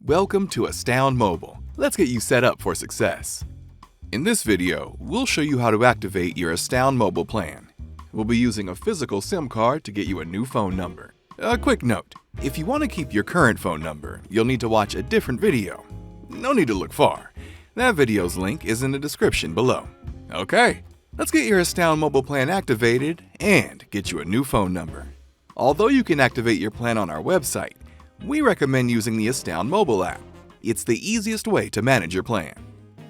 Welcome to Astound Mobile. Let's get you set up for success. In this video, we'll show you how to activate your Astound Mobile plan. We'll be using a physical SIM card to get you a new phone number. A quick note, if you want to keep your current phone number, you'll need to watch a different video. No need to look far. That video's link is in the description below. Okay, let's get your Astound Mobile plan activated and get you a new phone number. Although you can activate your plan on our website, we recommend using the Astound Mobile app. It's the easiest way to manage your plan.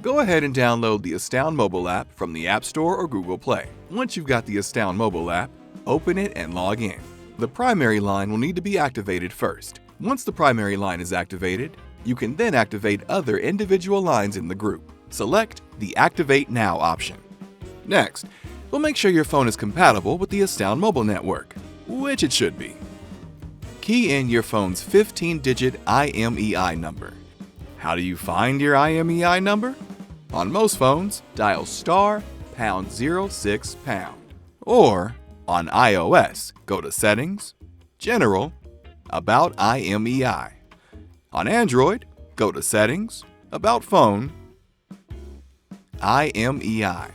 Go ahead and download the Astound Mobile app from the App Store or Google Play. Once you've got the Astound Mobile app, open it and log in. The primary line will need to be activated first. Once the primary line is activated, you can then activate other individual lines in the group. Select the Activate Now option. Next, we'll make sure your phone is compatible with the Astound Mobile network, which it should be. Key in your phone's 15-digit IMEI number. How do you find your IMEI number? On most phones, dial *#06#. Or, on iOS, go to Settings, General, About IMEI. On Android, go to Settings, About Phone, IMEI.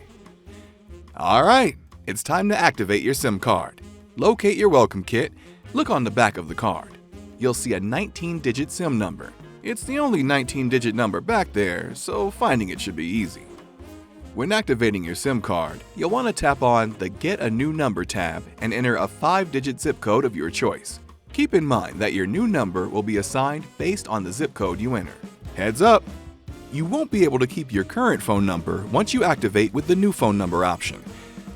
Alright, it's time to activate your SIM card. Locate your welcome kit. Look on the back of the card. You'll see a 19-digit SIM number. It's the only 19-digit number back there, so finding it should be easy. When activating your SIM card, you'll want to tap on the Get a New Number tab and enter a 5-digit zip code of your choice. Keep in mind that your new number will be assigned based on the zip code you enter. Heads up! You won't be able to keep your current phone number once you activate with the new phone number option,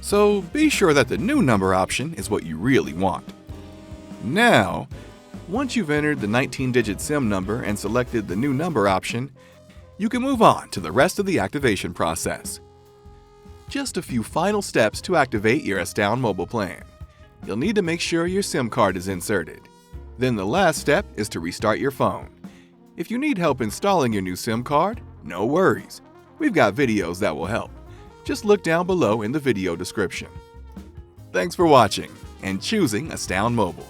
so be sure that the new number option is what you really want. Now, once you've entered the 19-digit SIM number and selected the new number option, you can move on to the rest of the activation process. Just a few final steps to activate your Astound Mobile plan. You'll need to make sure your SIM card is inserted. Then the last step is to restart your phone. If you need help installing your new SIM card, no worries. We've got videos that will help. Just look down below in the video description. Thanks for watching and choosing Astound Mobile.